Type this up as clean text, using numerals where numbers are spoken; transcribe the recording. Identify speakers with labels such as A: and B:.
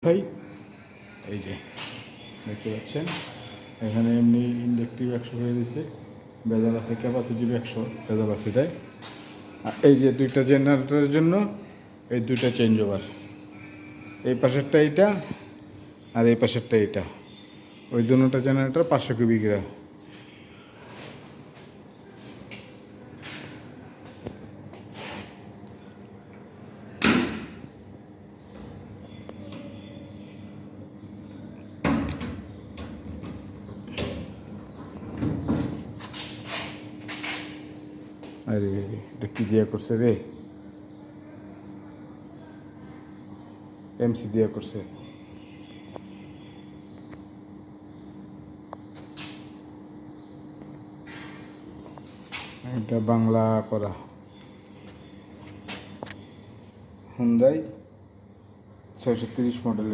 A: ভাই এই যে দেখতে পাচ্ছেন এখানে এমনি ইন্ডাকটিভ 100 হয়ে দিছে, বেজাল আছে ক্যাপাসিটিভ 100, বেজাল আছে এটাই। আর এই যে দুইটা জেনারেটরের জন্য এই দুইটা চেঞ্জ ওভার, এই পাশেরটা এইটা আর এই পাশেরটা এইটা, ওই দুটোটা জেনারেটর 500 কিউবিক। আরে এটা কি দিয়া করছে রে, এমসি দিয়া করছে। এটা বাংলা করা হুন্ডাই 630 মডেলের।